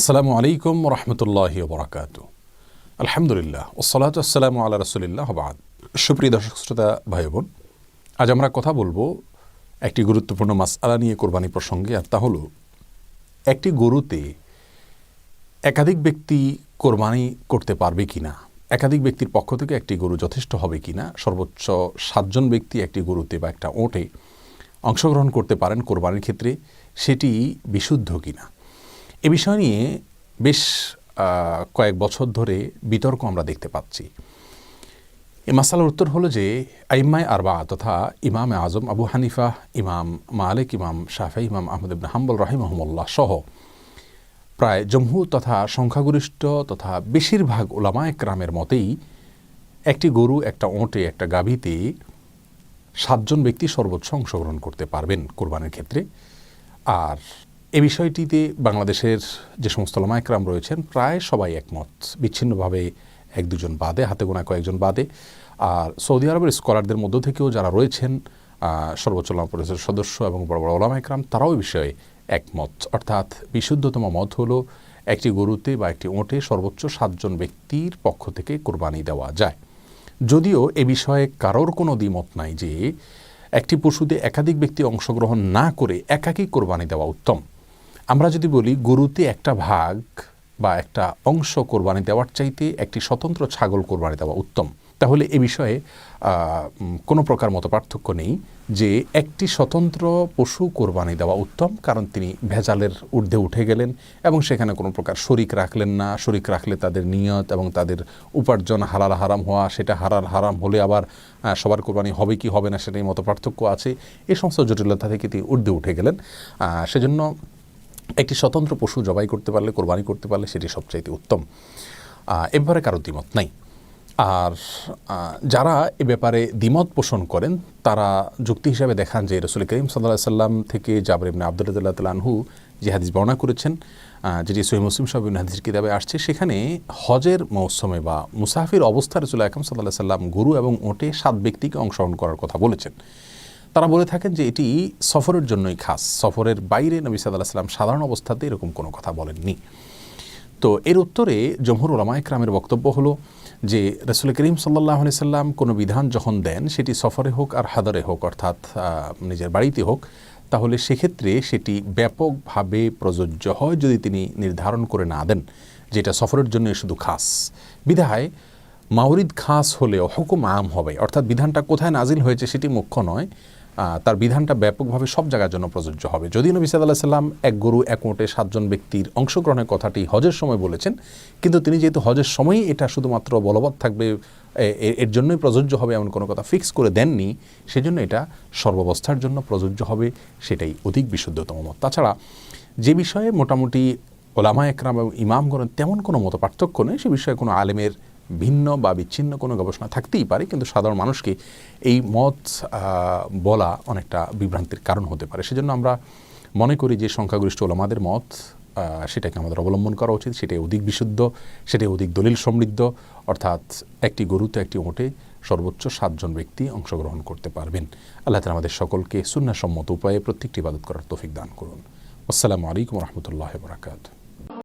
আসসালামু আলাইকুম রহমতুল্লাহি ওয়া বারাকাতুহু। আলহামদুলিল্লাহ ওয়াসসালাতু ওয়াসসালামু আলা রাসূলিল্লাহ ওয়া বা'দ। সুপ্রিয় দর্শক শ্রোতা ভাই বোন, আজ আমরা কথা বলবো একটি গুরুত্বপূর্ণ মাসআলা নিয়ে কোরবানি প্রসঙ্গে, আর তা হলো একটি গরুতে একাধিক ব্যক্তি কোরবানি করতে পারবে কিনা, একাধিক ব্যক্তির পক্ষ থেকে একটি গরু যথেষ্ট হবে কিনা, সর্বোচ্চ 7 জন ব্যক্তি একটি গরুতে বা একটা ওটে অংশগ্রহণ করতে পারেন কোরবানির ক্ষেত্রে, সেটি বিশুদ্ধ কিনা, এ বিষয় নিয়ে বেশ কয়েক বছর ধরে বিতর্ক আমরা দেখতে পাচ্ছি। এই মাসালার উত্তর হলো যে আইম্মায়ে আরবা তথা ইমাম আজম আবু হানিফা, ইমাম মালিক, ইমাম শাফিঈ, ইমাম আহমদ ইবনে হাম্বল রাহিমাহুমুল্লাহ সহ প্রায় জমহুর তথা সংখ্যাগরিষ্ঠ তথা বেশিরভাগ উলামায়ে কেরামের মতেই একটি গরু, একটা ওটে, একটা গাভীতে 7 জন ব্যক্তি সর্বোচ্চ অংশগ্রহণ করতে পারবেন কোরবানির ক্ষেত্রে। আর এ বিষয়টিতে বাংলাদেশের যে সমস্ত উলামায়ে কেরাম রয়েছেন প্রায় সবাই একমত, বিচ্ছিন্নভাবে 1-2 জন বাদে, হাতে গোনা কয়েকজন বাদে। আর সৌদি আরবের স্কলারদের মধ্য থেকেও যারা রয়েছেন সর্বোচ্চ উলামা পরিষদের সদস্য এবং বড় বড় উলামায়ে কেরাম, তারাও এই বিষয়ে একমত। অর্থাৎ বিশুদ্ধতম মত হলো একটি গরুতে বা একটি ওটে সর্বোচ্চ 7 জন ব্যক্তির পক্ষ থেকে কোরবানি দেওয়া যায়। যদিও এ বিষয়ে কারোর কোনো দ্বিমত নাই যে একটি পশুতে একাধিক ব্যক্তি অংশগ্রহণ না করে একাকী কোরবানি দেওয়া উত্তম। আমরা যদি বলি গরুতে একটা ভাগ বা একটা অংশ কোরবানি দেওয়ার চাইতে একটি স্বতন্ত্র ছাগল কোরবানি দেওয়া উত্তম, তাহলে এ বিষয়ে কোনো প্রকার মত পার্থক্য নেই যে একটি স্বতন্ত্র পশু কোরবানি দেওয়া উত্তম, কারণ তিনি ভেজালের ঊর্ধ্বে উঠে গেলেন এবং সেখানে কোনো প্রকার শরিক রাখলেন না। শরিক রাখলে তাদের নিয়ত এবং তাদের উপার্জন হালাল হারাম হওয়া, সেটা হালাল হারাম হলে আবার সবার কোরবানি হবে কি হবে না সেটাই মত পার্থক্য আছে। এই সমস্ত জটিলতা থেকে তিনি ঊর্ধ্বে উঠে গেলেন। সেজন্য একটি স্বতন্ত্র পশু জবাই করতে পারলে, কোরবানি করতে পারলে সেটি সবচাইতে উত্তম। এ ব্যাপারে কারো দ্বিমত নাই। আর যারা এ ব্যাপারে দ্বিমত পোষণ করেন তারা যুক্তি হিসাবে দেখান যে রাসূল করিম সাল্লাল্লাহু আলাইহি সাল্লাম থেকে জাবের ইবনে আব্দুল্লাহ রাদিয়াল্লাহু তাআলা আনহু যে হাদিস বর্ণনা করেছেন, যেটি সহিহ মুসলিম সহ বিভিন্ন হাদিস কিতাবে আসছে, সেখানে হজের মৌসুমে বা মুসাফির অবস্থায় রাসূল আকরাম সাল্লাল্লাহু আলাইহি সাল্লাম গরু এবং ওটে 7 ব্যক্তিকে অংশগ্রহণ করার কথা বলেছেন। তারা বলে থাকেন যে এটি সফরের জন্যই খাস, সফরের বাইরে নবী সাল্লাল্লাহু আলাইহি সাল্লাম সাধারণ অবস্থাতে এরকম কোনো কথা বলেননি। তো এর উত্তরে জমহুর উলামায়ে কেরামের বক্তব্য হলো যে রাসূল করিম সাল্লাল্লাহু আলাইহি সাল্লাম কোনো বিধান যখন দেন, সেটি সফরে হোক আর হাদরে হোক, অর্থাৎ নিজের বাড়িতে হোক, তাহলে সেক্ষেত্রে সেটি ব্যাপকভাবে প্রযোজ্য হয় যদি তিনি নির্ধারণ করে না দেন যেটা সফরের জন্য শুধু খাস। বিধায় মাওরিদ খাস হলেও হুকুম আম হবে, অর্থাৎ বিধানটা কোথায় নাজিল হয়েছে সেটি মুখ্য নয়, তার বিধানটা ব্যাপকভাবে সব জায়গার জন্য প্রযোজ্য হবে। যদি নবী সাল্লাল্লাহু আলাইহি সাল্লাম এক গরু এক ওটে 7 জন ব্যক্তির অংশগ্রহণের কথাটি হজের সময় বলেছেন, কিন্তু তিনি যেহেতু হজের সময়ই এটা শুধুমাত্র বলবৎ থাকবে, এর জন্যই প্রযোজ্য হবে এমন কোনো কথা ফিক্স করে দেননি, সেজন্য এটা সর্বাবস্থার জন্য প্রযোজ্য হবে, সেটাই অধিক বিশুদ্ধতম মত। তাছাড়া যে বিষয়ে মোটামুটি উলামায়ে কেরাম এবং ইমামগণ তেমন কোনো মত পার্থক্য নেই, সে বিষয়ে কোনো আলেমের ভিন্ন বা বিচ্ছিন্ন কোনো গবেষণা থাকতেই পারে, কিন্তু সাধারণ মানুষকে এই মত বলা অনেকটা বিভ্রান্তির কারণ হতে পারে। সেজন্য আমরা মনে করি যে সংখ্যাগরিষ্ঠ উলামাদের মত, সেটাকে আমাদের অবলম্বন করা উচিত, সেটাই অধিক বিশুদ্ধ, সেটাই অধিক দলিল সমৃদ্ধ। অর্থাৎ একটি গরুতে একটি ওটে সর্বোচ্চ 7 জন ব্যক্তি অংশগ্রহণ করতে পারবেন। আল্লাহ তাআলা আমাদের সকলকে সুন্নাহসম্মত উপায়ে প্রত্যেকটি ইবাদত করার তৌফিক দান করুন। আসসালামু আলাইকুম ওয়া রাহমাতুল্লাহি ওয়া বারাকাতুহু।